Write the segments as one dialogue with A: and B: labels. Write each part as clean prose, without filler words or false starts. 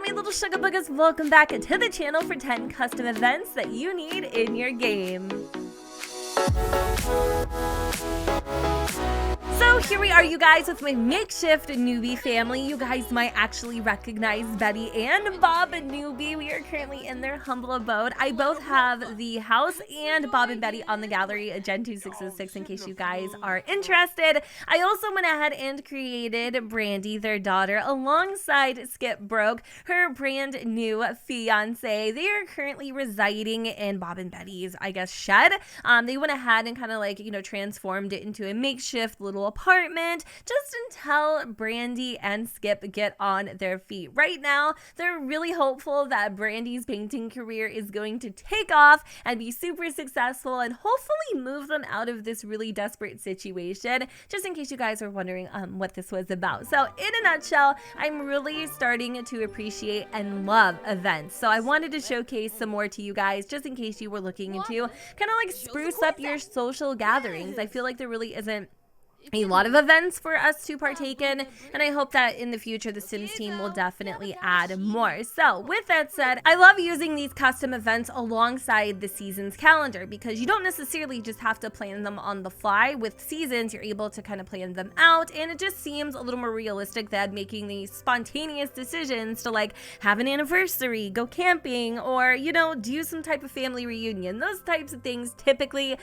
A: my little sugar boogers? Welcome back to the channel for 10 custom events that you need in your game. So here we are, you guys, with my makeshift newbie family. You guys might actually recognize Betty and Bob and Newbie. We are currently in their humble abode. I both have the house and Bob and Betty on the gallery, a Gen 2606, in case you guys are interested. I also went ahead and created Brandy, their daughter, alongside Skip Broke, her brand new fiance. They are currently residing in Bob and Betty's, I guess, shed. They went ahead and kind of like, transformed it into a makeshift little apartment just until Brandy and Skip get on their feet. Right now, they're really hopeful that Brandy's painting career is going to take off and be super successful and hopefully move them out of this really desperate situation, just in case you guys are wondering what this was about. So in a nutshell, I'm really starting to appreciate and love events. So I wanted to showcase some more to you guys, just in case you were looking into kind of like spruce up your social gatherings. I feel like there really isn't a lot of events for us to partake in, and I hope that in the future the Sims team will definitely add more. So with that said, I love using these custom events alongside the season's calendar, because you don't necessarily just have to plan them on the fly. With seasons, you're able to kind of plan them out, and it just seems a little more realistic than making these spontaneous decisions to like have an anniversary, go camping, or do some type of family reunion. Those types of things typically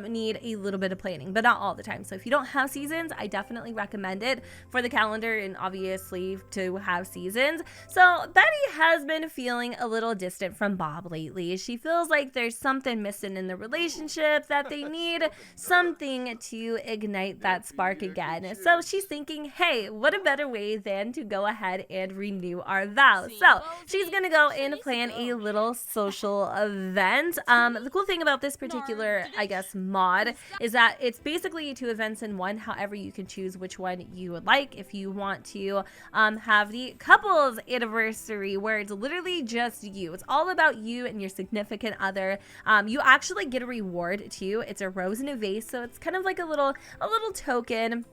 A: need a little bit of planning, but not all the time. So if you don't have seasons, I definitely recommend it for the calendar and obviously to have seasons. So Betty has been feeling a little distant from Bob lately. She feels like there's something missing in the relationship, that they need something to ignite that spark again. So she's thinking, hey, what a better way than to go ahead and renew our vows. So she's gonna go and plan a little social event. The cool thing about this particular, I guess, mod is that it's basically 2 events in one. However, you can choose which one you would like. If you want to have the couples anniversary, where it's literally just you, it's all about you and your significant other. You actually get a reward too. It's a rose in a vase, so it's kind of like a little token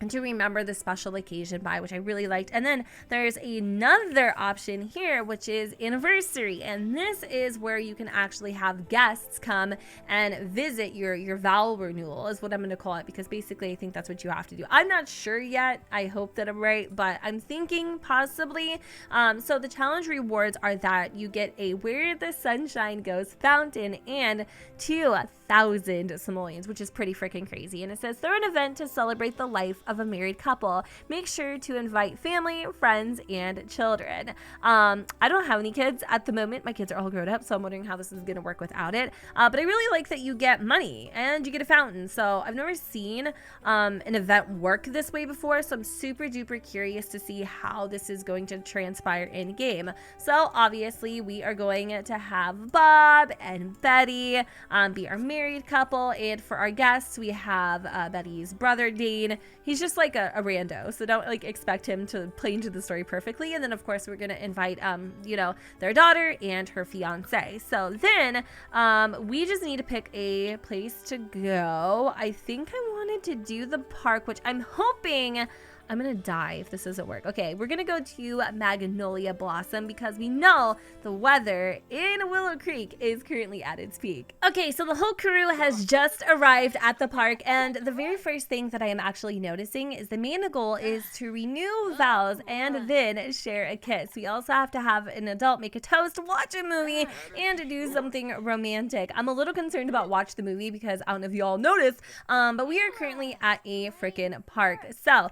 A: to remember the special occasion by, which I really liked. And then there's another option here, which is anniversary, and this is where you can actually have guests come and visit your vow renewal, is what I'm going to call it, because basically I think that's what you have to do. I'm not sure yet. I hope that I'm right, but I'm thinking possibly. So the challenge rewards are that you get a Where the Sunshine Goes fountain and 2,000 simoleons, which is pretty freaking crazy. And it says, through an event to celebrate the life of a married couple, make sure to invite family, friends, and children. I don't have any kids at the moment. My kids are all grown up, so I'm wondering how this is going to work without it. But I really like that you get money and you get a fountain. So I've never seen an event work this way before, so I'm super duper curious to see how this is going to transpire in game. So obviously we are going to have Bob and Betty be our married couple, and for our guests we have Betty's brother Dane. He's just like a rando, so don't like expect him to play into the story perfectly. And then of course we're gonna invite their daughter and her fiance. So then we just need to pick a place to go. I think I wanted to do the park, which I'm hoping I'm gonna die if this doesn't work. Okay, we're gonna go to Magnolia Blossom because we know the weather in Willow Creek is currently at its peak. Okay, so the whole crew has just arrived at the park, and the very first thing that I am actually noticing is the main goal is to renew vows and then share a kiss. We also have to have an adult make a toast, watch a movie, and do something romantic. I'm a little concerned about watch the movie because I don't know if y'all noticed, but we are currently at a freaking park. So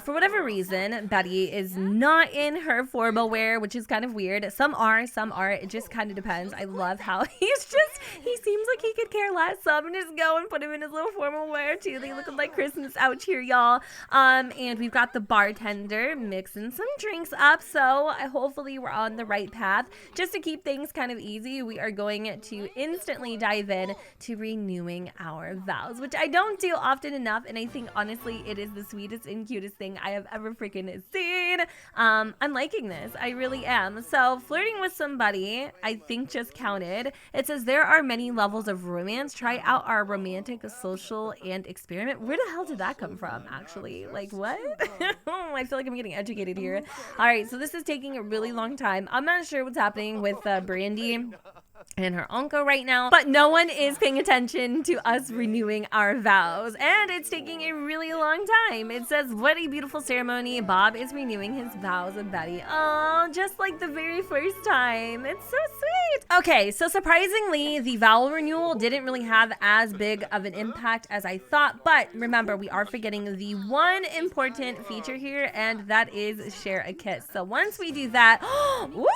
A: for whatever reason, Betty is not in her formal wear, which is kind of weird. Some are, some aren't. It just kind of depends. I love how he seems like he could care less. So I'm gonna just go and put him in his little formal wear too. They look like Christmas out here, y'all. And we've got the bartender mixing some drinks up. So hopefully we're on the right path. Just to keep things kind of easy, we are going to instantly dive in to renewing our vows, which I don't do often enough. And I think honestly, it is the sweetest and cutest thing I have ever freaking seen. I'm liking this. I really am. So flirting with somebody, I think, just counted. It says there are our many levels of romance, try out our romantic, social, and experiment. Where the hell did that come from, actually? Like, what? I feel like I'm getting educated here. All right, so this is taking a really long time. I'm not sure what's happening with Brandy and her uncle right now, but no one is paying attention to us renewing our vows, and it's taking a really long time. It says, what a beautiful ceremony. Bob is renewing his vows with Betty. Oh, just like the very first time. It's so sweet. Okay, so surprisingly, the vow renewal didn't really have as big of an impact as I thought, but remember, we are forgetting the one important feature here, and that is share a kiss. So once we do that,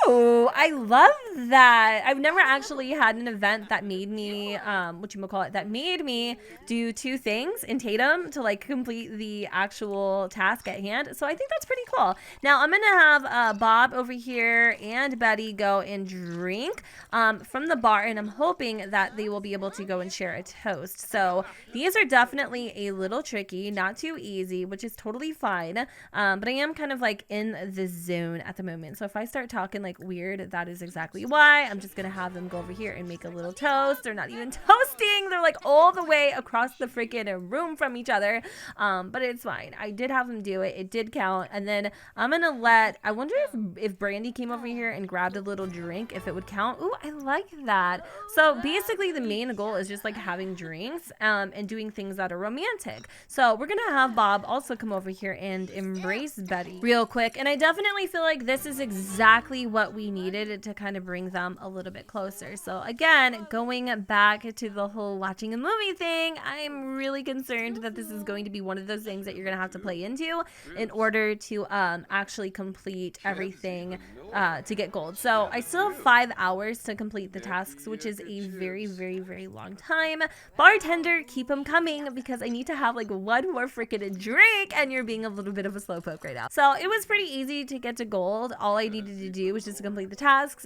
A: ooh, I love that. I've never actually had an event that made me that made me do two things in Tatum to like complete the actual task at hand. So I think that's pretty cool. Now I'm gonna have Bob over here and Betty go and drink from the bar, and I'm hoping that they will be able to go and share a toast. So these are definitely a little tricky, not too easy, which is totally fine, but I am kind of like in the zone at the moment. So if I start talking like weird, that is exactly why. I'm just gonna have them go over here and make a little toast. They're not even toasting. They're like all the way across the freaking room from each other. But it's fine. I did have them do it. It did count. And then I'm gonna I wonder if Brandy came over here and grabbed a little drink, if it would count. Ooh, I like that. So basically the main goal is just like having drinks and doing things that are romantic. So we're gonna have Bob also come over here and embrace Betty real quick. And I definitely feel like this is exactly what we needed to kind of bring them a little bit closer. So again, going back to the whole watching a movie thing, I'm really concerned that this is going to be one of those things that you're going to have to play into in order to actually complete everything to get gold. So I still have 5 hours to complete the tasks, which is a very, very, very long time. Bartender, keep them coming because I need to have like one more freaking drink, and you're being a little bit of a slowpoke right now. So it was pretty easy to get to gold. All I needed to do was just to complete the tasks.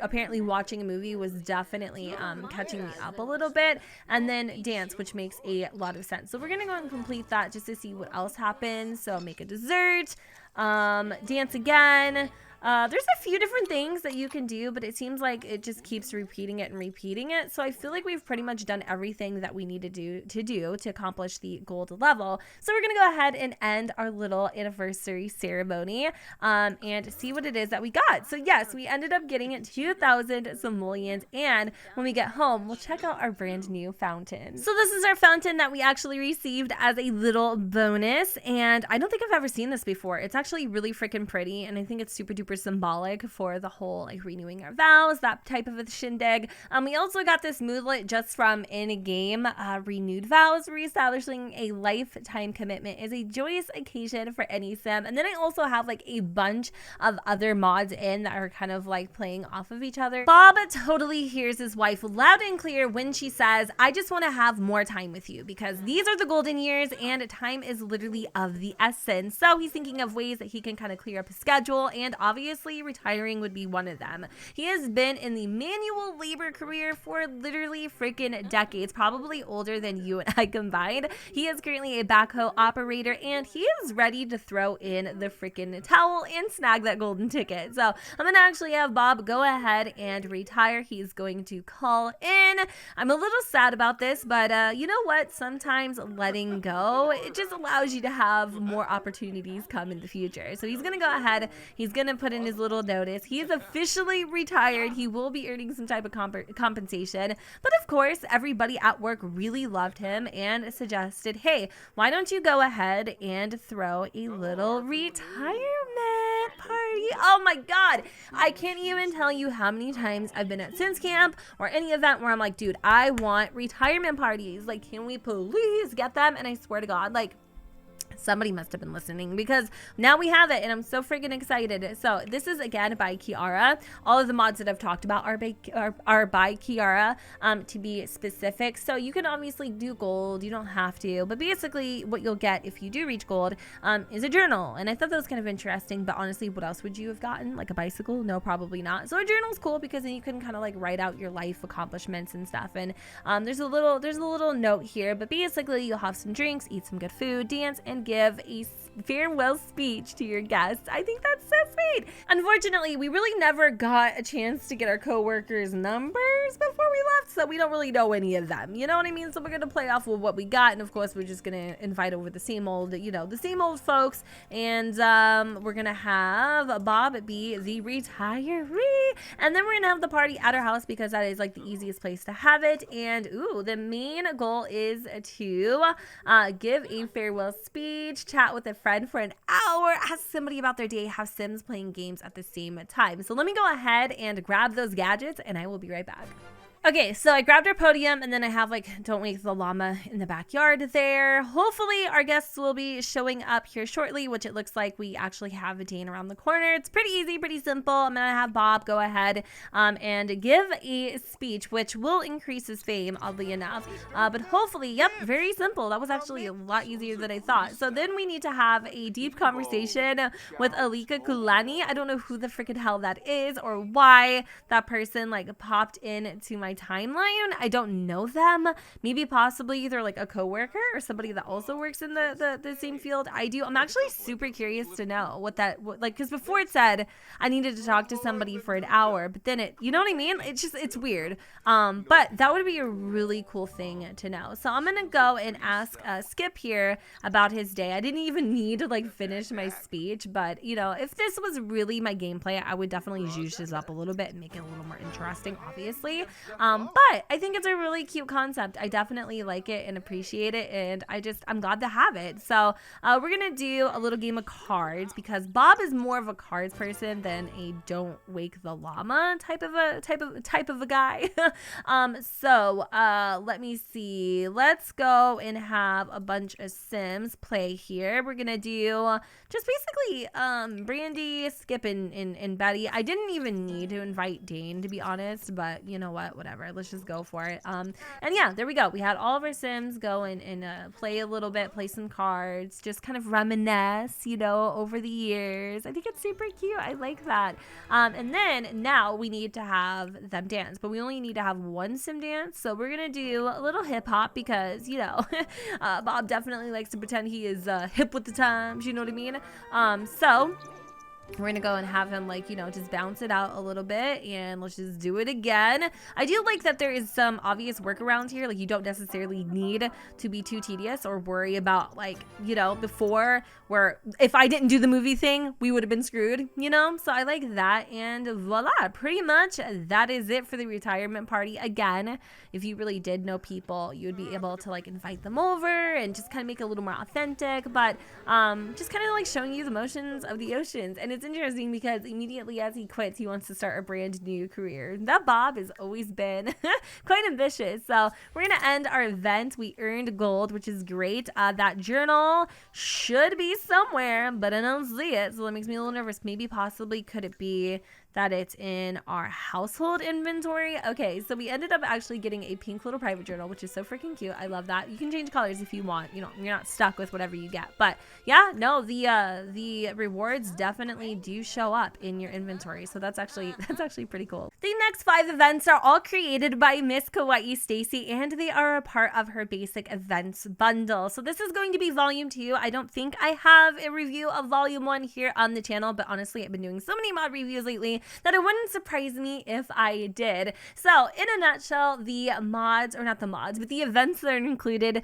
A: Apparently watching a movie was definitely catching me up a little bit, and then dance, which makes a lot of sense. So we're gonna go and complete that just to see what else happens. So make a dessert, dance again. There's a few different things that you can do, but it seems like it just keeps repeating it and repeating it. So I feel like we've pretty much done everything that we need to do to accomplish the gold level. So we're going to go ahead and end our little anniversary ceremony and see what it is that we got. So yes, we ended up getting 2,000 simoleons, and when we get home, we'll check out our brand new fountain. So this is our fountain that we actually received as a little bonus, and I don't think I've ever seen this before. It's actually really freaking pretty, and I think it's super duper symbolic for the whole like renewing our vows, that type of a shindig. We also got this moodlet just from in-game renewed vows, reestablishing a lifetime commitment is a joyous occasion for any sim. And then I also have like a bunch of other mods in that are kind of like playing off of each other. Bob totally hears his wife loud and clear when she says, I just want to have more time with you because these are the golden years and time is literally of the essence. So he's thinking of ways that he can kind of clear up his schedule, and obviously retiring would be one of them. He has been in the manual labor career for literally freaking decades, probably older than you and I combined. He is currently a backhoe operator, and he is ready to throw in the freaking towel and snag that golden ticket. So I'm gonna actually have Bob go ahead and retire. He's going to call in. I'm a little sad about this, but you know what? Sometimes letting go, it just allows you to have more opportunities come in the future. So he's gonna go ahead. He's gonna put in his little notice. He is officially retired. He will be earning some type of compensation, but of course everybody at work really loved him and suggested, hey, why don't you go ahead and throw a little retirement party? Oh my god, I can't even tell you how many times I've been at Sims Camp or any event where I'm like, dude, I want retirement parties, like, can we please get them? And I swear to god, like, somebody must have been listening because now we have it and I'm so freaking excited. So this is again by Kiara. All of the mods that I've talked about are by Kiara, to be specific. So you can obviously do gold, you don't have to, but basically what you'll get if you do reach gold is a journal. And I thought that was kind of interesting, but honestly, what else would you have gotten? Like a bicycle? No, probably not. So a journal's cool because then you can kind of like write out your life accomplishments and stuff. And there's a little note here, but basically you'll have some drinks, eat some good food, dance, and give a farewell speech to your guests. I think that's so sweet. Unfortunately, we really never got a chance to get our coworkers' numbers before we left, so we don't really know any of them. You know what I mean? So we're gonna play off with what we got, and of course, we're just gonna invite over the same old, you know, the same old folks, and we're gonna have Bob be the retiree, and then we're gonna have the party at our house because that is like the easiest place to have it. And ooh, the main goal is to give a farewell speech, chat with a friend for an hour, ask somebody about their day, have Sims playing games at the same time. So let me go ahead and grab those gadgets, and I will be right back. Okay, so I grabbed our podium, and then I have like Don't Wake the Llama in the backyard there. Hopefully our guests will be showing up here shortly, which it looks like we actually have a Dane around the corner. It's pretty easy, pretty simple. I'm gonna have Bob go ahead and give a speech, which will increase his fame, oddly enough. But hopefully, yep, very simple. That was actually a lot easier than I thought. So then we need to have a deep conversation with Alika Kulani. I don't know who the freaking hell that is or why that person like popped into my timeline. I don't know them. Maybe possibly they're like a coworker or somebody that also works in the same field I do. I'm actually super curious to know what like, because before it said I needed to talk to somebody for an hour, but then it, you know what I mean? It's weird. But that would be a really cool thing to know. So I'm gonna go and ask Skip here about his day. I didn't even need to like finish my speech, but you know, if this was really my gameplay, I would definitely juice this up a little bit and make it a little more interesting, obviously. But I think it's a really cute concept. I definitely like it and appreciate it, and I'm glad to have it. So we're gonna do a little game of cards because Bob is more of a cards person than a Don't Wake the Llama type of a guy. So let me see. Let's go and have a bunch of Sims play here. We're gonna do just basically Brandy, Skip, and Betty. I didn't even need to invite Dane, to be honest, but you know what? Whatever. Let's just go for it. And yeah, there we go. We had all of our Sims go and play a little bit, play some cards, just kind of reminisce, you know, over the years. I think it's super cute. I like that. And then now we need to have them dance, but we only need to have one Sim dance. So we're going to do a little hip hop because, you know, Bob definitely likes to pretend he is hip with the times. You know what I mean? So we're gonna go and have him, like, you know, just bounce it out a little bit, and let's just do it again. I do like that there is some obvious workarounds here. Like, you don't necessarily need to be too tedious or worry about, like, you know, before where if I didn't do the movie thing, we would have been screwed, you know? So I like that, and voila, pretty much that is it for the retirement party. Again, if you really did know people, you would be able to, like, invite them over and just kind of make it a little more authentic, but just kind of like showing you the motions of the oceans. And it's interesting because immediately as he quits, he wants to start a brand new career. That Bob has always been quite ambitious. So we're gonna end our event. We earned gold, which is great. That journal should be somewhere, but I don't see it, so that makes me a little nervous. Maybe possibly could it be that it's in our household inventory? Okay, so we ended up actually getting a pink little private journal, which is so freaking cute. I love that. You can change colors if you want. You know, you're not stuck with whatever you get. But yeah, no, the rewards definitely do show up in your inventory. So that's actually pretty cool. The next 5 events are all created by Miss Kawaii Stacy, and they are a part of her basic events bundle. So this is going to be volume 2. I don't think I have a review of volume 1 here on the channel, but honestly, I've been doing so many mod reviews lately that it wouldn't surprise me if I did. So in a nutshell, the mods, or not the mods, but the events that are included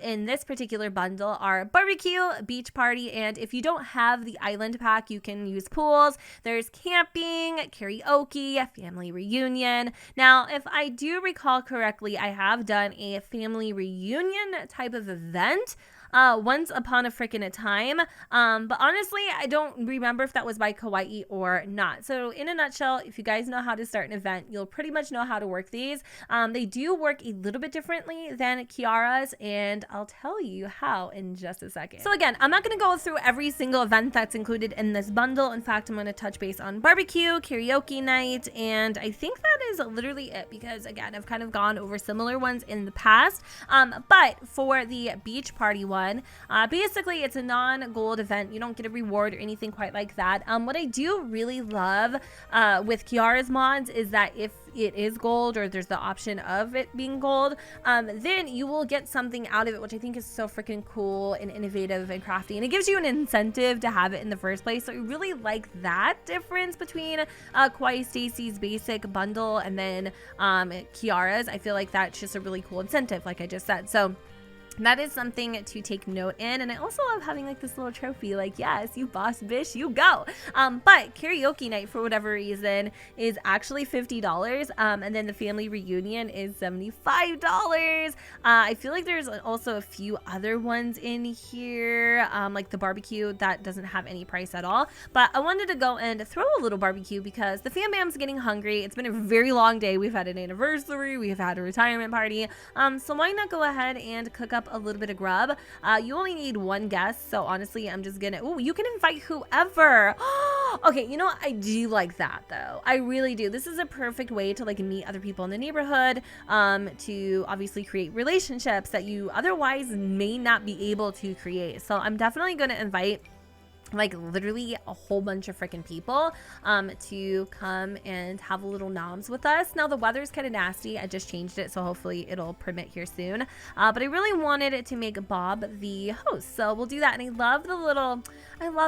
A: in this particular bundle are barbecue, beach party, and if you don't have the island pack, you can use pools. There's camping, karaoke, family reunion. Now, if I do recall correctly, I have done a family reunion type of event once upon a frickin' time. But honestly, I don't remember if that was by Kawaii or not. So in a nutshell, if you guys know how to start an event, you'll pretty much know how to work these. They do work a little bit differently than Kiara's, and I'll tell you how in just a second. So again, I'm not going to go through every single event that's included in this bundle. In fact, I'm going to touch base on barbecue, karaoke night, and I think that is literally it because, again, I've kind of gone over similar ones in the past. But for the beach party one, fun. Basically, it's a non-gold event. You don't get a reward or anything quite like that. What I do really love with Kiara's mods is that if it is gold, or there's the option of it being gold, then you will get something out of it, which I think is so freaking cool and innovative and crafty, and it gives you an incentive to have it in the first place. So I really like that difference between Kawaii Stacy's basic bundle and then Kiara's. I feel like that's just a really cool incentive, like I just said. So that is something to take note in. And I also love having like this little trophy, like, yes, you boss bitch, you go. But karaoke night, for whatever reason, is actually $50, and then the family reunion is $75. I feel like there's also a few other ones in here, like the barbecue that doesn't have any price at all. But I wanted to go and throw a little barbecue because the fam bam's getting hungry. It's been a very long day. We've had an anniversary, we've had a retirement party, so why not go ahead and cook up a little bit of grub. You only need one guest, so honestly, I'm just gonna, oh, you can invite whoever. Okay, you know what? I do like that though. I really do. This is a perfect way to like meet other people in the neighborhood, to obviously create relationships that you otherwise may not be able to create. So I'm definitely gonna invite like literally a whole bunch of freaking people to come and have a little noms with us. Now the weather's kind of nasty. I just changed it, so hopefully it'll permit here soon. But I really wanted it to make Bob the host, so we'll do that. And I love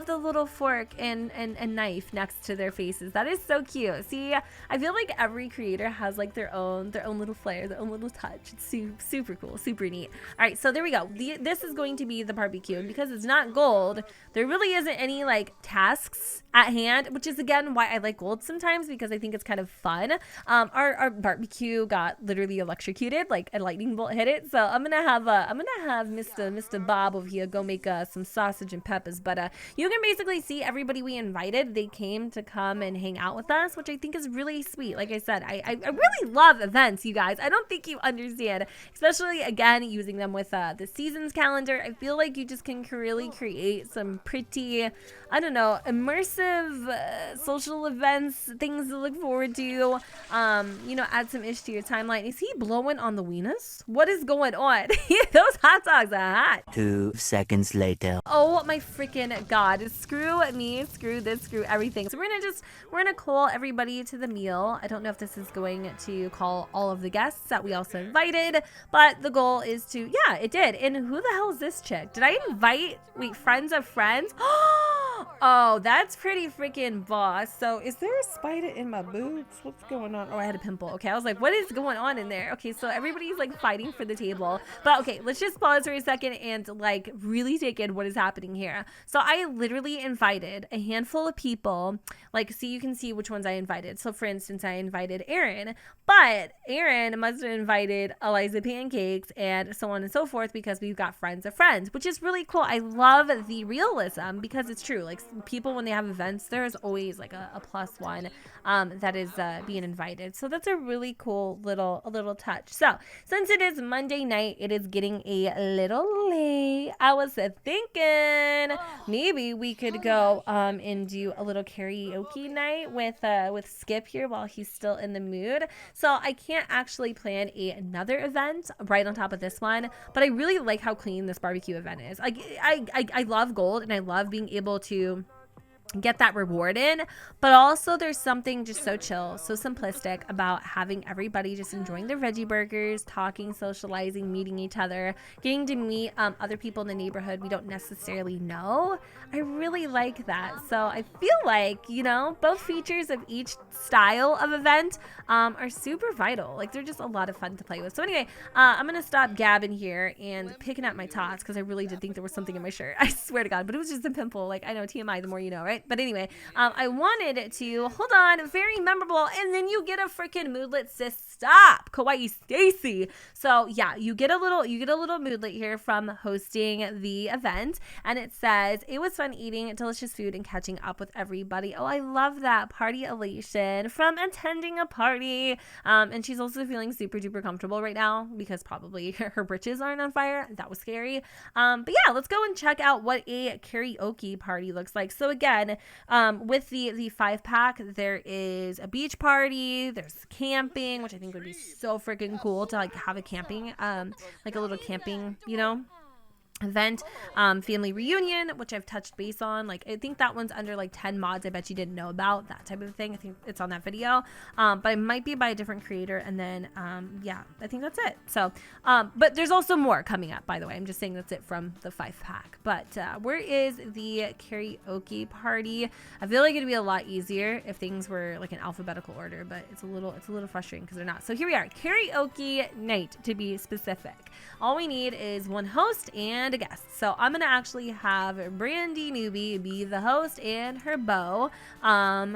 A: the little fork and knife next to their faces. That is so cute. See, I feel like every creator has like their own little flair, their own little touch. It's super cool, super neat. All right, so there we go. This is going to be the barbecue, and because it's not gold, there really isn't any like tasks at hand, which is again why I like gold sometimes, because I think it's kind of fun. Our barbecue got literally electrocuted, like a lightning bolt hit it. So I'm gonna have Mr. Bob over here go make some sausage and peppers. But you can basically see everybody we invited. They came to come and hang out with us, which I think is really sweet. Like I said, I really love events, you guys. I don't think you understand, especially again using them with the seasons calendar. I feel like you just can really create some pretty, I don't know, immersive social events, things to look forward to. You know, add some ish to your timeline. Is he blowing on the weenus? What is going on? Those hot dogs are hot.
B: 2 seconds later.
A: Oh my freaking god. Screw me, screw this, screw everything. So we're gonna call everybody to the meal. I don't know if this is going to call all of the guests that we also invited, but the goal is to, yeah, it did. And who the hell is this chick? Did I invite, wait, friends of friends? Oh, that's pretty freaking boss. So is there a spider in my boots? What's going on? Oh, I had a pimple. Okay, I was like, what is going on in there? Okay, so everybody's like fighting for the table. But okay, let's just pause for a second and like really take in what is happening here. So I literally invited a handful of people. Like, see, you can see which ones I invited. So for instance, I invited Aaron, but Aaron must have invited Eliza Pancakes and so on and so forth, because we've got friends of friends, which is really cool. I love the realism, because it's true. Like people, when they have events, there's always like a plus one that is being invited. So that's a really cool little touch. So since it is Monday night, it is getting a little late. I was thinking maybe we could go and do a little karaoke night with Skip here while he's still in the mood. So I can't actually plan another event right on top of this one, but I really like how clean this barbecue event is. Like I love gold, and I love being able to get that reward in, but also there's something just so chill, so simplistic about having everybody just enjoying their veggie burgers, talking, socializing, meeting each other, getting to meet other people in the neighborhood we don't necessarily know. I really like that. So I feel like, you know, both features of each style of event are super vital. Like they're just a lot of fun to play with. So anyway, I'm gonna stop gabbing here and picking at my tots, because I really did think there was something in my shirt. I swear to God, but it was just a pimple. Like, I know, TMI, the more you know, right? But anyway, I wanted to, hold on, very memorable, and then you get a freaking moodlet, sis. Stop, Kawaii Stacy. So yeah, you get a little moodlet here from hosting the event, and it says, it was fun eating delicious food and catching up with everybody. Oh, I love that. Party elation from attending a party. And she's also feeling super duper comfortable right now, because probably her britches aren't on fire. That was scary. But yeah, let's go and check out what a karaoke party looks like. So again, with the 5-pack, there is a beach party, there's camping, which I think would be so freaking cool to like have a camping, like a little camping, you know, event, family reunion, which I've touched base on. Like, I think that one's under like 10 mods I bet you didn't know about, that type of thing. I think it's on that video, but it might be by a different creator. And then yeah, I think that's it. So but there's also more coming up, by the way. I'm just saying that's it from the 5-pack. But where is the karaoke party? I feel like it'd be a lot easier if things were like in alphabetical order, but it's a little frustrating because they're not. So here we are, karaoke night, to be specific. All we need is one host and a guest. So I'm gonna actually have Brandy Newbie be the host and her beau,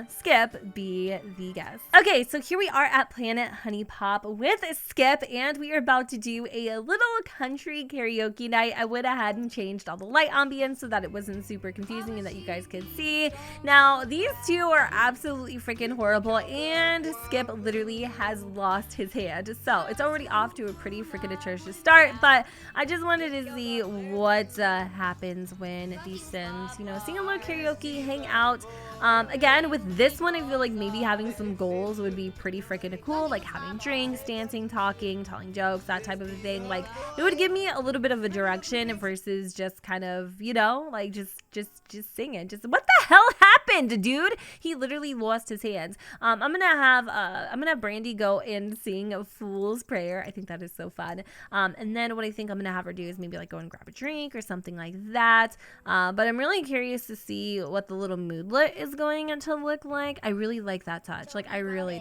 A: Skip, be the guest. Okay, so here we are at Planet Honey Pop with Skip, and we are about to do a little country karaoke night. I went ahead and changed all the light ambience so that it wasn't super confusing and that you guys could see. Now, these two are absolutely freaking horrible, and Skip literally has lost his hand. So it's already off to a pretty freaking atrocious start, but I just wanted to see what happens when these Sims, you know, sing a little karaoke, hang out. Again, with this one, I feel like maybe having some goals would be pretty freaking cool, like having drinks, dancing, talking, telling jokes, that type of a thing. Like, it would give me a little bit of a direction versus just kind of, you know, like just singing. Just what the hell happened, dude? He literally lost his hands. I'm gonna have Brandy go and sing a Fool's Prayer. I think that is so fun. And then what I think I'm gonna have her do is maybe like go and grab a drink or something like that. But I'm really curious to see what the little moodlet is going to look like. I really like that touch. Like, I really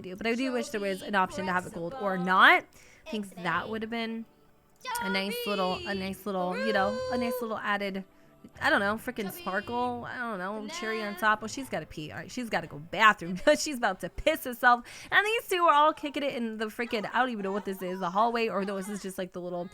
A: do. But I do wish there was an option to have it gold or not. I think that would have been a nice little, you know, a nice little added, I don't know, freaking sparkle. I don't know, cherry on top. Well, she's got to pee. All right, she's got to go bathroom. She's about to piss herself. And these two are all kicking it in the freaking, I don't even know what this is, the hallway, or no, this is just like the little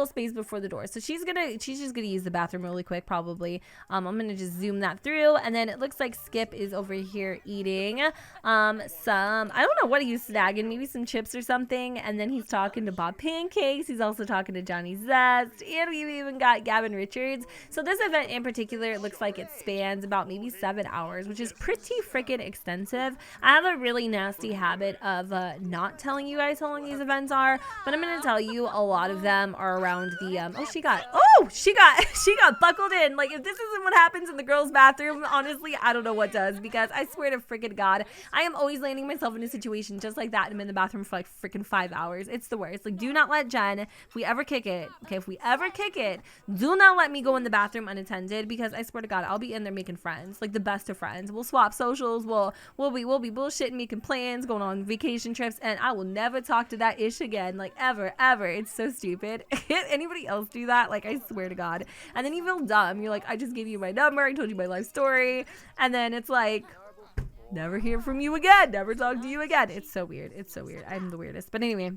A: space before the door. So she's just gonna use the bathroom really quick, probably. I'm gonna just zoom that through, and then it looks like Skip is over here eating some, I don't know what he's snagging, maybe some chips or something. And then he's talking to Bob Pancakes. He's also talking to Johnny Zest, and we've even got Gavin Richards. So this event in particular, it looks like it spans about maybe 7 hours, which is pretty freaking extensive. I have a really nasty habit of not telling you guys how long these events are, but I'm gonna tell you a lot of them are around the she got buckled in. Like, if this isn't what happens in the girls' bathroom, honestly, I don't know what does, because I swear to freaking God, I am always landing myself in a situation just like that, and I'm in the bathroom for like freaking 5 hours. It's the worst. Like, do not let Jen, if we ever kick it, do not let me go in the bathroom unattended, because I swear to God, I'll be in there making friends, like the best of friends. We'll swap socials, we'll be bullshitting, making plans, going on vacation trips, and I will never talk to that ish again, like ever. It's so stupid. Anybody else do that? Like, I swear to God. And then you feel dumb. You're like, I just gave you my number, I told you my life story, and then it's like, never hear from you again, never talk to you again. It's so weird. I'm the weirdest. But anyway,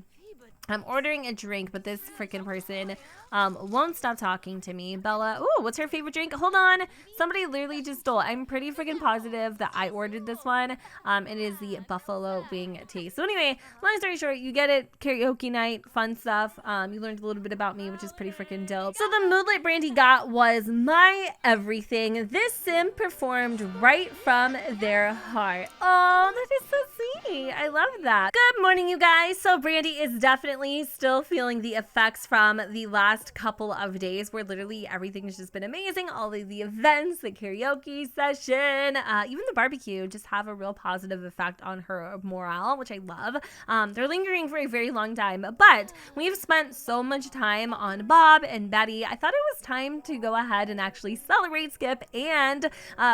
A: I'm ordering a drink, but this freaking person won't stop talking to me. Bella, ooh, what's her favorite drink? Hold on. Somebody literally just stole. I'm pretty freaking positive that I ordered this one. It is the buffalo wing taste. So anyway, long story short, you get it. Karaoke night, fun stuff. You learned a little bit about me, which is pretty freaking dope. So the moodlet Brandy got was my everything. This sim performed right from their heart. Oh, that is so sweet. I love that. Good morning, you guys. So Brandy is definitely still feeling the effects from the last couple of days, where literally everything's just been amazing. All of the events, the karaoke session, even the barbecue just have a real positive effect on her morale, which I love. They're lingering for a very long time, but we've spent so much time on Bob and Betty. I thought it was time to go ahead and actually celebrate Skip and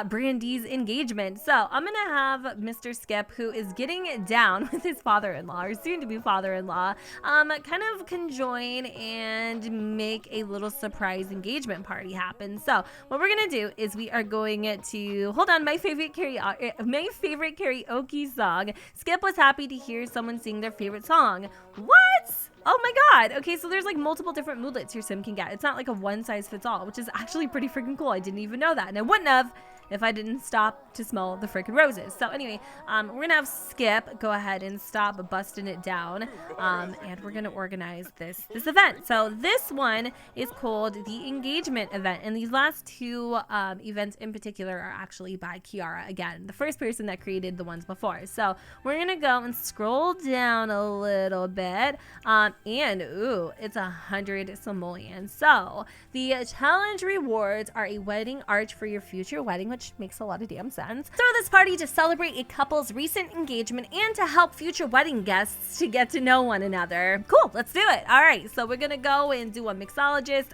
A: Brandy's engagement. So I'm gonna have Mr. Skip, who is getting down with his father-in-law, or soon-to-be father-in-law, kind of conjoin and make a little surprise engagement party happen. So what we're gonna do is we are going to hold on. My favorite karaoke song. Skip was happy to hear someone sing their favorite song. What? Oh my God. Okay, so there's like multiple different moodlets your sim can get. It's not like a one size fits all, which is actually pretty freaking cool. I didn't even know that, and I wouldn't have if I didn't stop to smell the freaking roses. So anyway, we're gonna have Skip go ahead and stop busting it down, and we're gonna organize this event. So this one is called the engagement event, and these last two events in particular are actually by Kiara again, the first person that created the ones before. So we're gonna go and scroll down a little bit, and ooh, it's 100 simoleons. So the challenge rewards are a wedding arch for your future wedding, which makes a lot of damn sense. Throw this party to celebrate a couple's recent engagement and to help future wedding guests to get to know one another. Cool, let's do it. All right, so we're gonna go and do a mixologist.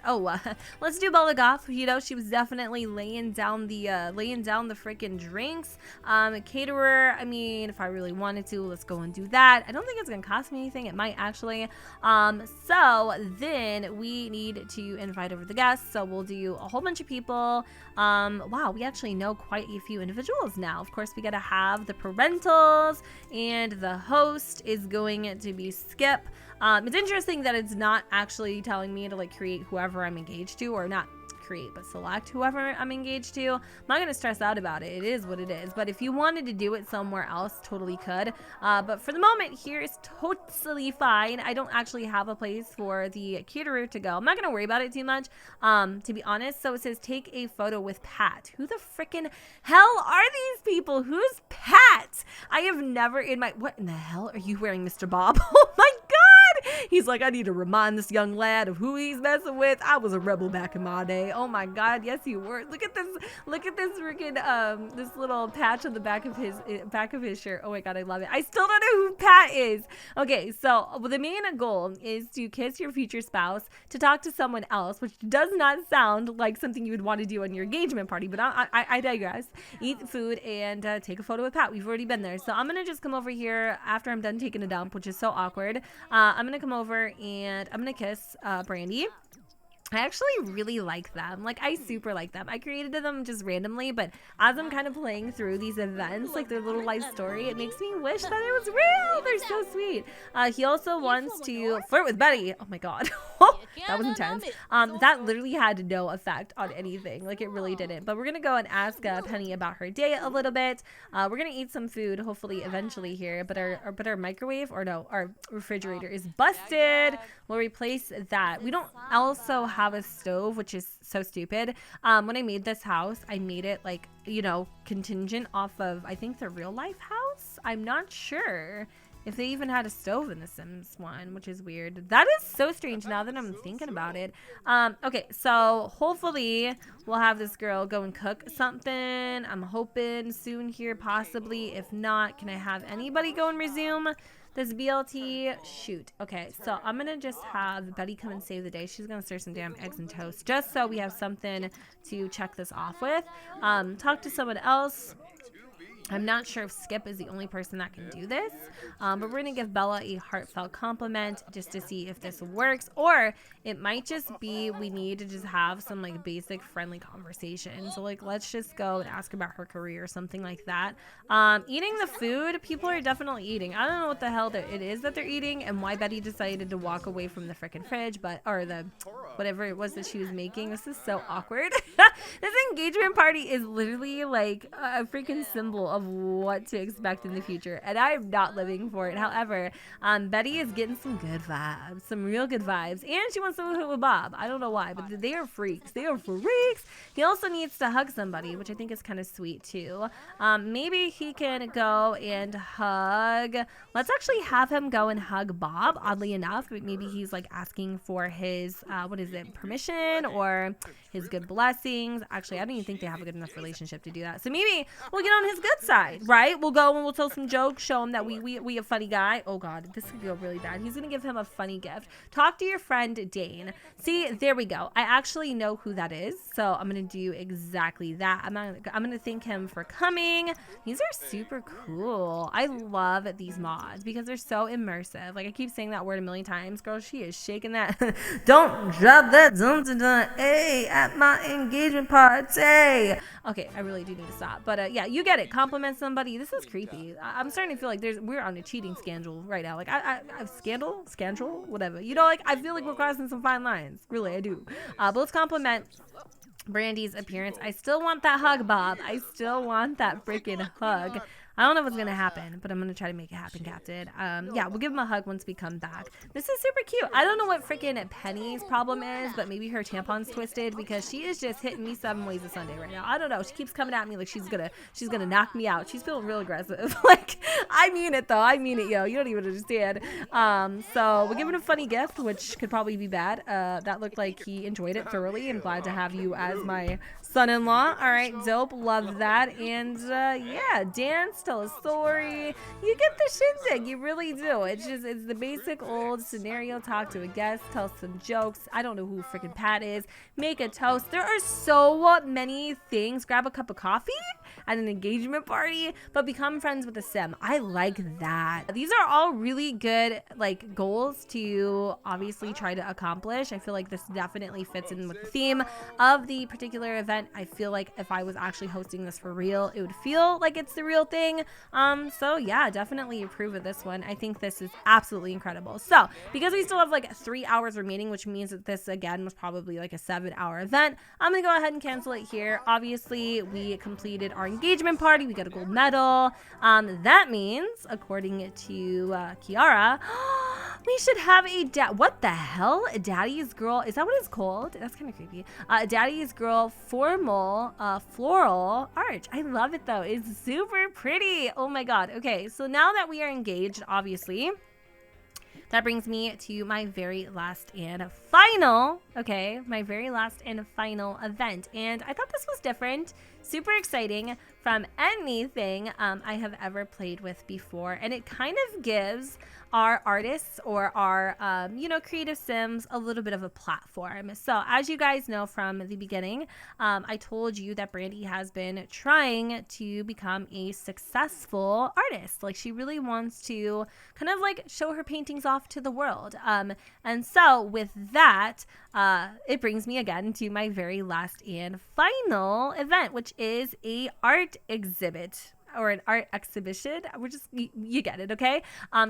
A: Let's do Bella Goff. You know, she was definitely laying down the freaking drinks. Caterer, I mean, if I really wanted to, let's go and do that. I don't think it's gonna cost me anything. It might actually. So then we need to invite over the guests. So we'll do a whole bunch of people. Wow, we actually know quite a few individuals now. Of course, we gotta have the parentals, and the host is going to be Skip. It's interesting that it's not actually telling me to like create whoever I'm engaged to, or not create, but select whoever I'm engaged to. I'm not gonna stress out about it. It is what it is. But if you wanted to do it somewhere else, totally could. But for the moment, here is totally fine. I don't actually have a place for the caterer to go. I'm not gonna worry about it too much, to be honest. So it says take a photo with Pat. Who the freaking hell are these people? Who's Pat? I have never in my, what in the hell are you wearing, Mr. Bob? Oh my God. He's like, I need to remind this young lad of who he's messing with. I was a rebel back in my day. Oh my God, yes you were. Look at this freaking this little patch on the back of his shirt. Oh my God, I love it. I still don't know who Pat is. Okay, so the main goal is to kiss your future spouse, to talk to someone else, which does not sound like something you would want to do on your engagement party, but I digress. Eat food and take a photo with Pat. We've already been there. So I'm gonna just come over here after I'm done taking a dump, which is so awkward. I'm gonna come over and I'm gonna kiss Brandy. I actually really like them. Like, I super like them. I created them just randomly, but as I'm kind of playing through these events, like their little life story, it makes me wish that it was real. They're so sweet. He also wants to flirt with Betty. Oh my God. That was intense. That literally had no effect on anything. Like, it really didn't. But we're going to go and ask Penny about her day a little bit. We're going to eat some food, hopefully, eventually here. But our microwave, or no, our refrigerator is busted. We'll replace that. We don't also have a stove, which is so stupid. When I made this house, I made it like, you know, contingent off of, I think, the real life house. I'm not sure if they even had a stove in the Sims one, which is weird. That is so strange now that I'm thinking about it. Okay, so hopefully we'll have this girl go and cook something. I'm hoping soon here, possibly. If not, can I have anybody go and resume this BLT? Shoot. Okay, so I'm gonna just have Betty come and save the day. She's gonna stir some damn eggs and toast just so we have something to check this off with. Talk to someone else. I'm not sure if Skip is the only person that can do this, but we're going to give Bella a heartfelt compliment just to see if this works, or it might just be we need to just have some like basic friendly conversation. So like, let's just go and ask about her career or something like that. Eating the food, people are definitely eating. I don't know what the hell it is that they're eating and why Betty decided to walk away from the freaking fridge, or the whatever it was that she was making. This is so awkward. This engagement party is literally like a freaking symbol of what to expect in the future, and I'm not living for it. However, Betty is getting some good vibes, some real good vibes, and she wants to hoot with Bob. I don't know why, but they are freaks. They are freaks. He also needs to hug somebody, which I think is kind of sweet too. Maybe he can go and hug. Let's actually have him go and hug Bob. Oddly enough, maybe he's like asking for his permission or his good blessings. Actually, I don't even think they have a good enough relationship to do that. So maybe we'll get on his good side, right? We'll go and we'll tell some jokes, show him that we a funny guy. Oh God, this could go really bad. He's gonna give him a funny gift. Talk to your friend Dane. See, there we go. I actually know who that is, so I'm gonna do exactly that. I'm gonna thank him for coming. These are super cool. I love these mods because they're so immersive. Like, I keep saying that word a million times. Girl, she is shaking that. Don't drop that dun-dun-dun, hey, at my engagement party. Okay, I really do need to stop. But yeah, you get it. Compliment somebody. This is creepy. I'm starting to feel like we're on a cheating scandal right now. Like, I scandal, whatever. You know, like, I feel like we're crossing some fine lines. Really, I do. But let's compliment Brandy's appearance. I still want that hug, Bob. I still want that freaking hug. I don't know what's going to happen, but I'm going to try to make it happen, Captain. Yeah, we'll give him a hug once we come back. This is super cute. I don't know what freaking Penny's problem is, but maybe her tampon's twisted because she is just hitting me 7 ways a Sunday right now. I don't know. She keeps coming at me like she's gonna knock me out. She's feeling real aggressive. Like, I mean it though. I mean it, yo. You don't even understand. So we're giving a funny gift, which could probably be bad. That looked like he enjoyed it thoroughly. I'm glad to have you as my son-in-law. All right, dope. Love that. And yeah, dance, tell a story. You get the shindig. You really do. It's the basic old scenario. Talk to a guest, tell some jokes. I don't know who freaking Pat is. Make a toast. There are so many things. Grab a cup of coffee at an engagement party, but become friends with a sim. I like that. These are all really good like goals to obviously try to accomplish. I feel like this definitely fits in with the theme of the particular event. I feel like if I was actually hosting this for real, it would feel like it's the real thing. So yeah, definitely approve of this one. I think this is absolutely incredible. So because we still have like 3 hours remaining, which means that this again was probably like a 7-hour event, I'm gonna go ahead and cancel it here. Obviously we completed our engagement party. We got a gold medal. That means according to Kiara, we should have a what the hell? A Daddy's Girl, is that what it's called? That's kind of creepy. Daddy's Girl formal floral arch. I love it though. It's super pretty. Oh my god. Okay, so now that we are engaged, obviously, that brings me to my very last and final, okay, my very last and final event. And I thought this was different, super exciting from anything I have ever played with before. And it kind of gives our artists or our, creative sims a little bit of a platform. So as you guys know from the beginning, I told you that Brandy has been trying to become a successful artist. Like she really wants to kind of like show her paintings off to the world. And so with that, it brings me again to my very last and final event, which is a art exhibit or an art exhibition. We're just, you get it, okay?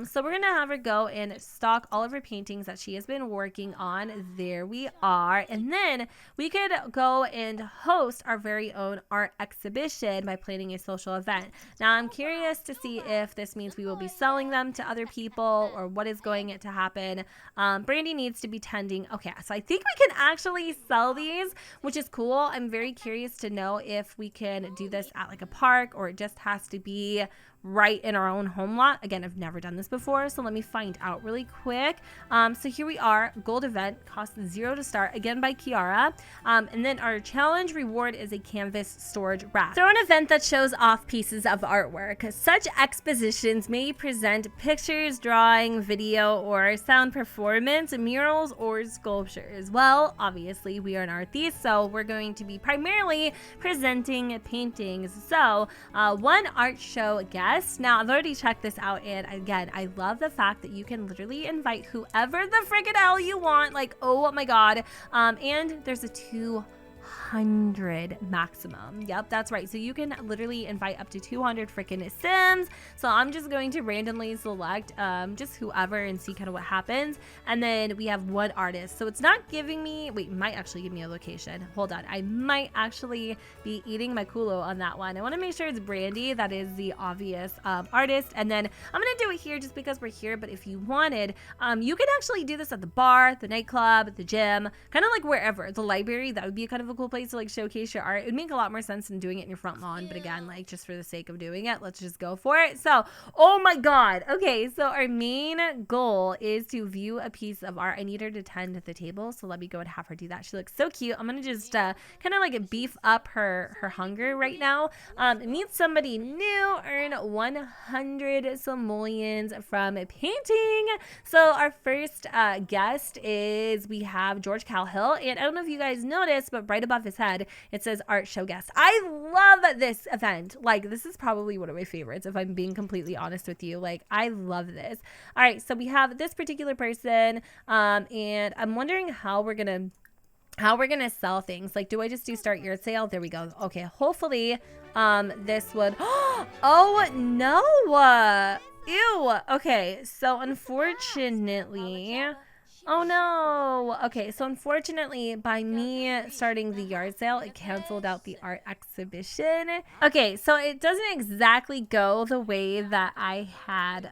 A: So we're gonna have her go and stock all of her paintings that she has been working on. There we are. And then we could go and host our very own art exhibition by planning a social event. Now I'm curious to see if this means we will be selling them to other people or what is going to happen. Brandy needs to be tending. Okay, so I think we can actually sell these, which is cool. I'm very curious to know if we can do this at like a park or it just has to be right in our own home lot. Again, I've never done this before, so let me find out really quick. So here we are, gold event, costs 0 to start, again by Kiara. And then our challenge reward is a canvas storage rack. Throw an event that shows off pieces of artwork. Such expositions may present pictures, drawing, video, or sound performance, murals, or sculptures. Well, obviously we are an artiste, so we're going to be primarily presenting paintings. So one art show guest. Now, I've already checked this out, and again, I love the fact that you can literally invite whoever the friggin' hell you want. Like, oh my god. And there's a 200 maximum. Yep, that's right. So you can literally invite up to 200 freaking sims. So I'm just going to randomly select just whoever and see kind of what happens. And then we have one artist. So it's not giving me, wait, it might actually give me a location. Hold on. I might actually be eating my culo on that one. I want to make sure it's Brandy. That is the obvious artist. And then I'm going to do it here just because we're here. But if you wanted, you could actually do this at the bar, the nightclub, the gym, kind of like wherever. The library, that would be kind of a cool place to like showcase your art. It would make a lot more sense than doing it in your front lawn, but again, like just for the sake of doing it, let's just go for it. So, oh my god. Okay, so our main goal is to view a piece of art. I need her to tend the table, so let me go and have her do that. She looks so cute. I'm gonna just kind of like beef up her hunger right now. Meet somebody new, earn 100 simoleons from painting. So our first guest is, we have George Calhill, and I don't know if you guys noticed, but right above his head it says art show guest. I love this event. Like, this is probably one of my favorites, if I'm being completely honest with you. Like, I love this. All right, so we have this particular person, and I'm wondering how we're gonna sell things. Like, do I just do start yard sale? There we go. Okay, hopefully this would oh no, ew. Okay, so unfortunately Oh no. Okay, so unfortunately, by me starting the yard sale, it canceled out the art exhibition. Okay, so it doesn't exactly go the way that I had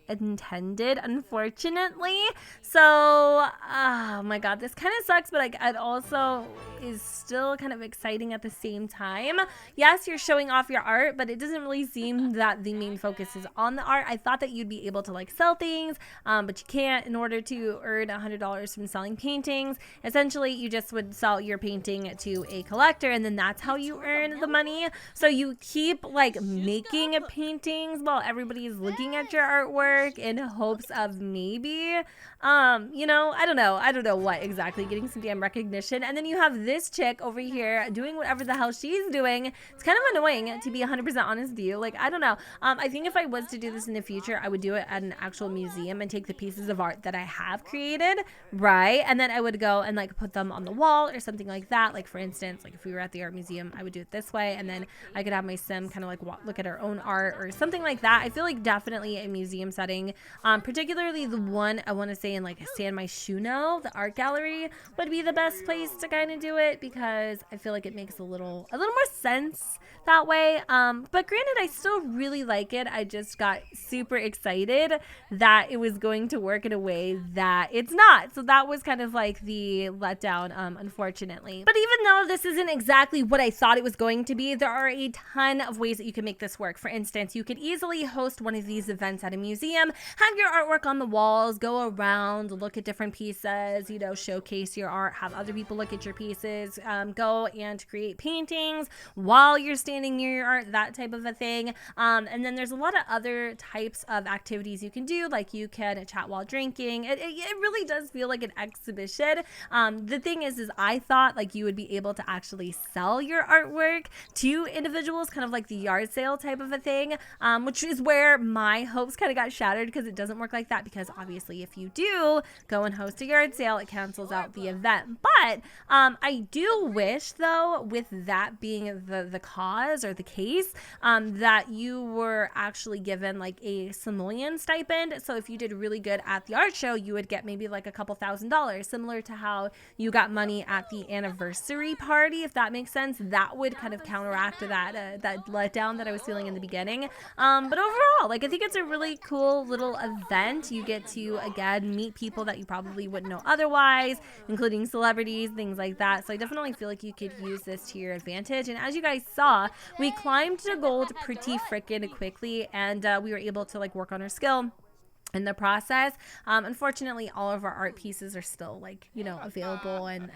A: intended, unfortunately. So, oh my god, this kind of sucks, but like it also is still kind of exciting at the same time. Yes, you're showing off your art, but it doesn't really seem that the main focus is on the art. I thought that you'd be able to like sell things, but you can't. In order to earn $100 from selling paintings, essentially you just would sell your painting to a collector, and then that's how you earn the money. So you keep like making paintings while everybody's looking at your artwork in hopes of maybe you know, I don't know what exactly, getting some damn recognition. And then you have this chick over here doing whatever the hell she's doing. It's kind of annoying, to be 100% honest with you. Like, I don't know. I think if I was to do this in the future, I would do it at an actual museum and take the pieces of art that I have created, right? And then I would go and like put them on the wall or something like that. Like, for instance, like if we were at the art museum, I would do it this way, and then I could have my sim kind of like look at her own art or something like that. I feel like definitely a museum setting, particularly the one I want to say in like San Myshuno, the art gallery, would be the best place to kind of do it, because I feel like it makes a little more sense that way. But granted, I still really like it. I just got super excited that it was going to work in a way that it's not. So that was kind of like the letdown, unfortunately. But even though this isn't exactly what I thought it was going to be, there are a ton of ways that you can make this work. For instance, you could easily host one of these events at a museum, have your artwork on the walls, go around, look at different pieces, you know, showcase your art, have other people look at your pieces, go and create paintings while you're standing near your art, that type of a thing. And then there's a lot of other types of activities you can do, like you can chat while drinking. It really does feel like an exhibition. The thing is I thought like you would be able to actually sell your artwork to individuals, kind of like the yard sale type of a thing, which is where my hopes kind of got shattered, because it doesn't work like that. Because obviously if you do go and host a yard sale, it cancels out the event. But I do wish, though, with that being the cause or the case, that you were actually given like a simoleon stipend. So if you did really good at the art show, you would get maybe like a couple $1,000, similar to how you got money at the anniversary party, if that makes sense. That would kind of counteract that letdown that I was feeling in the beginning. But overall, like, I think it's a really cool little event. You get to, again, meet people that you probably wouldn't know otherwise, including celebrities, things like that. So I definitely feel like you could use this to your advantage. And as you guys saw, we climbed to gold pretty freaking quickly, and we were able to like work on our skill in the process. Unfortunately, all of our art pieces are still like, you know, available, and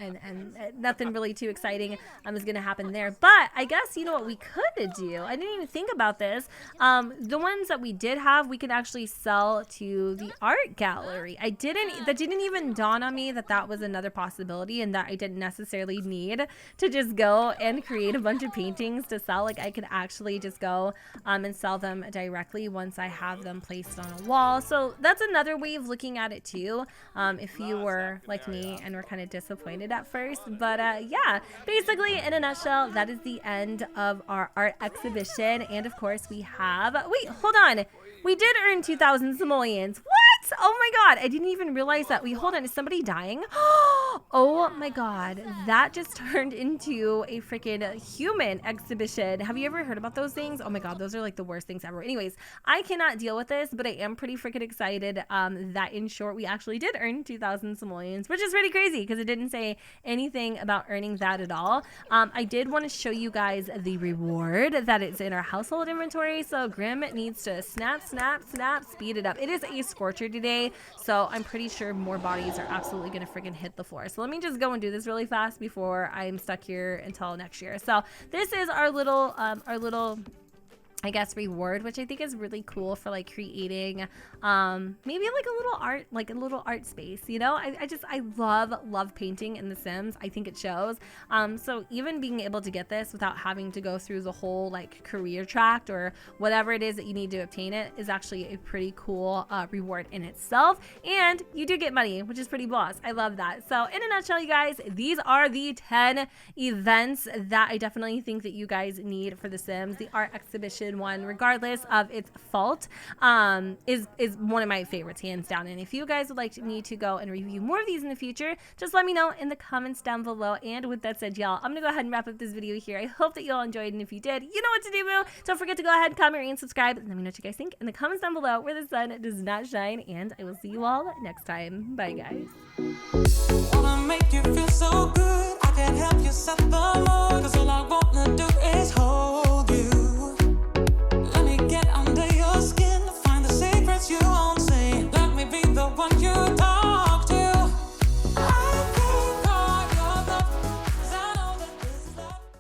A: nothing really too exciting is going to happen there. But I guess, you know what we could do? I didn't even think about this. The ones that we did have, we could actually sell to the art gallery. That didn't even dawn on me that was another possibility, and that I didn't necessarily need to just go and create a bunch of paintings to sell. Like, I could actually just go and sell them directly once I have them placed on a wall. So that's another way of looking at it too, if you were like me and were kind of disappointed at first. But yeah, basically in a nutshell, that is the end of our art exhibition. And of course we have, wait, hold on, we did earn 2,000 simoleons. What? Oh my god, I didn't even realize that. Wait, hold on, is somebody dying? Oh my god, that just turned into a freaking human exhibition. Have you ever heard about those things? Oh my god, those are like the worst things ever. Anyways, I cannot deal with this, but I am pretty freaking excited that in short we actually did earn 2,000 simoleons, which is pretty crazy because it didn't say anything about earning that at all. I did want to show you guys the reward that is in our household inventory. So Grim needs to snap, speed it up. It is a scorcher today, so I'm pretty sure more bodies are absolutely gonna freaking hit the floor. So let me just go and do this really fast before I'm stuck here until next year. So this is our little I guess reward, which I think is really cool for like creating maybe like a little art space, you know. I love painting in The Sims. I think it shows. So even being able to get this without having to go through the whole like career track or whatever it is that you need to obtain it is actually a pretty cool reward in itself. And you do get money, which is pretty boss. I love that. So in a nutshell, you guys, these are the 10 events that I definitely think that you guys need for The Sims. The art exhibition animated one, regardless of its fault, is one of my favorites, hands down. And if you guys would like me to go and review more of these in the future, just let me know in the comments down below. And with that said, y'all, I'm gonna go ahead and wrap up this video here. I hope that you all enjoyed, and if you did, you know what to do, boo. Don't forget to go ahead, comment, and subscribe, and let me know what you guys think in the comments down below where the sun does not shine. And I will see you all next time. Bye, guys.